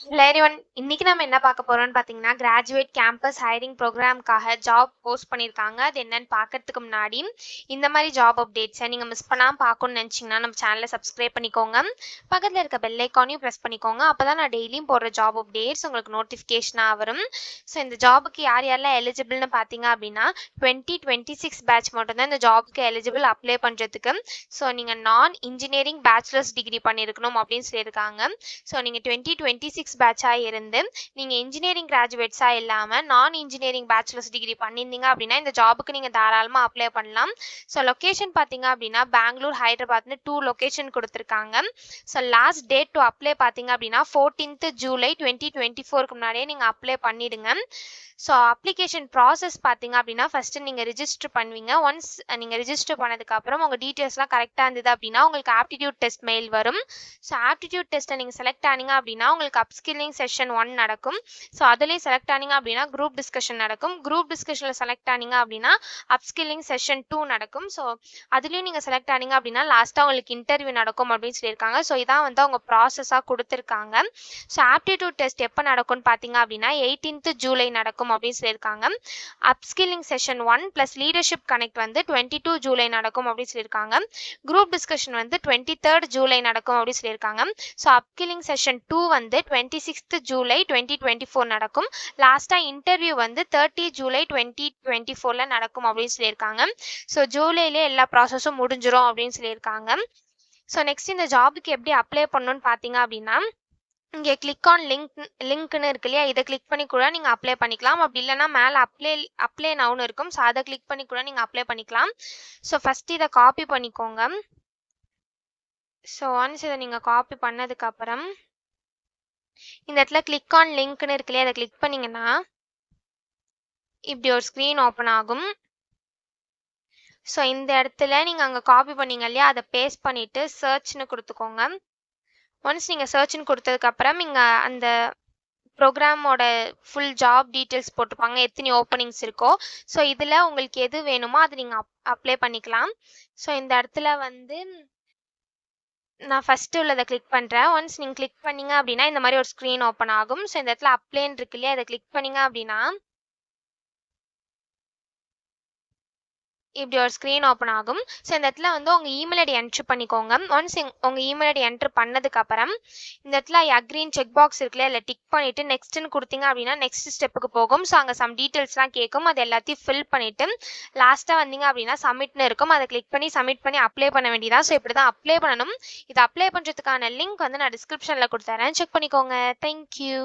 Hello everyone, இன்னைக்கு நம்ம என்ன பார்க்க போறோம்னு பார்த்தீங்கன்னா, கிராஜுவேட் கேம்பஸ் ஹையரிங் ப்ரோக்ராம்க்காக ஜாப் போஸ்ட் பண்ணியிருக்காங்க. அது என்னன்னு பார்க்கறதுக்கு முன்னாடி இந்த மாதிரி ஜாப் அப்டேட்ஸை நீங்கள் மிஸ் பண்ணாமல் பார்க்கணும்னு நினச்சிங்கன்னா நம்ம சேனலை சப்ஸ்கிரைப் பண்ணிக்கோங்க. பக்கத்தில் இருக்க பெல் ஐக்கானையும் ப்ரெஸ் பண்ணிக்கோங்க. அப்போ தான் நான் டெய்லியும் போடுற ஜாப் அப்டேட்ஸ் உங்களுக்கு நோட்டிஃபிகேஷனாக வரும். ஸோ இந்த ஜாபுக்கு யார் யாரெல்லாம் எலிஜிபிள்னு பார்த்தீங்க அப்படின்னா 2026 பேட்ச் மட்டும்தான் இந்த ஜாபுக்கு எலிஜிபிள் அப்ளை பண்ணுறதுக்கு. ஸோ நீங்கள் நான் இன்ஜினியரிங் பேச்சுலர்ஸ் டிகிரி பண்ணியிருக்கணும் அப்படின்னு சொல்லியிருக்காங்க. ஸோ நீங்கள் 2026 பேட்சாக இருந்து நீங்கள் இன்ஜினியரிங் கிராஜுவேட்ஸாக இல்லாமல் நான் இன்ஜினியரிங் பேச்சுலர்ஸ் டிகிரி பண்ணியிருந்தீங்க அப்படின்னா இந்த ஜாபுக்கு நீங்கள் தாராளமாக அப்ளை பண்ணலாம். ஸோ லொக்கேஷன் பார்த்தீங்க அப்படின்னா பெங்களூர், ஹைதராபாத்னு 2 லொக்கேஷன் கொடுத்துருக்காங்க. So last date to apply பார்த்தீங்க அப்படின்னா 14th ஜூலை 2024க்கு முன்னாடியே நீங்கள் அப்ளை பண்ணிடுங்க. ஸோ அப்ளிகேஷன் ப்ராசஸ் பார்த்தீங்க அப்படின்னா ஃபஸ்ட்டு நீங்கள் ரிஜிஸ்டர் பண்ணுவீங்க. ஒன்ஸ் நீங்கள் ரிஜிஸ்டர் பண்ணதுக்கப்புறம் உங்கள் டீட்டெயில்ஸ்லாம் கரெக்டாக இருந்தது அப்படின்னா உங்களுக்கு ஆப்டிடியூட் டெஸ்ட் மெயில் வரும். ஸோ ஆப்டிடியூட் டெஸ்ட்டை நீங்கள் செலக்ட் ஆனீங்க அப்படின்னா உங்களுக்கு அப்ஸ்கில்லிங் செஷன் 1 நடக்கும். ஸோ அதுலேயும் செலக்ட் ஆனீங்க அப்படின்னா குரூப் டிஸ்கஷன் நடக்கும். குரூப் டிஸ்கஷனில் செலக்ட் ஆனீங்க அப்படின்னா அப்ஸ்கில்லிங் செஷன் 2 நடக்கும். ஸோ அதுலேயும் நீங்கள் செலக்ட் ஆனீங்க அப்படின்னா லாஸ்ட்டாக உங்களுக்கு இன்டர்வியூ நடக்கும் அப்படின்னு சொல்லியிருக்காங்க. ஸோ இதான் வந்து அவங்க ப்ராசஸாக கொடுத்துருக்காங்க. ஸோ ஆப்டிடியூட் டெஸ்ட் எப்போ நடக்கும்னு பார்த்தீங்க அப்படின்னா 18th ஜூலை நடக்கும் அப்படின்னு சொல்லியிருக்காங்க. அப்ஸ்கில்லிங் செஷன் 1 + லீடர்ஷிப் கனெக்ட் வந்து 22 ஜூலை நடக்கும் அப்படின்னு சொல்லியிருக்காங்க. குரூப் டிஸ்கஷன் வந்து 23rd ஜூலை நடக்கும் அப்படின்னு சொல்லியிருக்காங்க. ஸோ அப்ஸ்கில்லிங் செஷன் 2 வந்து 26th ஜூலை 2024 நடக்கும். லாஸ்ட்டாக இன்டர்வியூ வந்து 30 ஜூலை 2024 நடக்கும் அப்படின்னு சொல்லியிருக்காங்க. ஸோ ஜூலையிலே எல்லா ப்ராசஸும் முடிஞ்சிடும் அப்படின்னு சொல்லியிருக்காங்க. ஸோ நெக்ஸ்ட் இந்த ஜாபுக்கு எப்படி அப்ளை பண்ணணும்னு பார்த்தீங்க அப்படின்னா இங்கே கிளிக் ஆன் லிங்க்னு இருக்கு இல்லையா, இதை கிளிக் பண்ணி கூட நீங்கள் அப்ளை பண்ணிக்கலாம். அப்படி இல்லைனா மேலே அப்ளை நவுன்னு இருக்கும். ஸோ அதை கிளிக் பண்ணி கூட நீங்கள் அப்ளை பண்ணிக்கலாம். ஸோ ஃபஸ்ட்டு இதை காப்பி பண்ணிக்கோங்க. ஸோ ஒன்ஸ் இதை நீங்கள் காப்பி பண்ணதுக்கப்புறம் இந்த இடத்துல கிளிக் ஆன் லிங்க்னு இருக்கு இல்லையா, அதை கிளிக் பண்ணிங்கன்னா இப்படி ஒரு ஸ்க்ரீன் ஓப்பன் ஆகும். ஸோ இந்த இடத்துல நீங்கள் அங்கே காப்பி பண்ணீங்க இல்லையா, அதை பேஸ்ட் பண்ணிவிட்டு சர்ச்னு கொடுத்துக்கோங்க. ஒன்ஸ் நீங்கள் சர்ச்னு கொடுத்ததுக்கப்புறம் இங்கே அந்த ப்ரோக்ராமோட ஃபுல் ஜாப் டீட்டெயில்ஸ் போட்டிருப்பாங்க, எத்தனை ஓப்பனிங்ஸ் இருக்கோ. ஸோ இதில் உங்களுக்கு எது வேணுமோ அதை நீங்கள் அப்ளை பண்ணிக்கலாம். ஸோ இந்த இடத்துல வந்து நான் ஃபஸ்ட்டு உள்ளதை கிளிக் பண்ணுறேன். ஒன்ஸ் நீங்கள் கிளிக் பண்ணீங்க அப்படின்னா இந்த மாதிரி ஒரு ஸ்க்ரீன் ஓப்பன் ஆகும். ஸோ இந்த இடத்துல அப்ளைன்னு இருக்கு இல்லையா, அதை கிளிக் பண்ணீங்க அப்படின்னா இப்படி ஒரு ஸ்க்ரீன் ஓப்பன் ஆகும். ஸோ இந்த இடத்துல வந்து உங்கள் இமெயில் ஐடி என்ட்ரு பண்ணிக்கோங்க. ஒன்ஸ் உங்கள் இமெயில் ஐடி என்ட்ரு பண்ணதுக்கப்புறம் இந்த இடத்துல அக்ரீன் செக் பாக்ஸ் இருக்குல்ல, இல்லை டிக் பண்ணிவிட்டு நெக்ஸ்ட்டுன்னு கொடுத்தீங்க அப்படின்னா நெக்ஸ்ட் ஸ்டெப்புக்கு போகும். ஸோ அங்கே சம் டீட்டெயில்ஸ்லாம் கேட்கும். அது எல்லாத்தையும் ஃபில் பண்ணிவிட்டு லாஸ்ட்டாக வந்தீங்க அப்படின்னா சப்மிட்னு இருக்கும். அதை கிளிக் பண்ணி சப்மிட் பண்ணி அப்ளை பண்ண வேண்டியதான். ஸோ இப்படி தான் அப்ளை பண்ணணும். இதை அப்ளை பண்ணுறதுக்கான லிங்க் வந்து நான் டிஸ்கிரிப்ஷனில் கொடுத்துறேன், செக் பண்ணிக்கோங்க. தேங்க்யூ.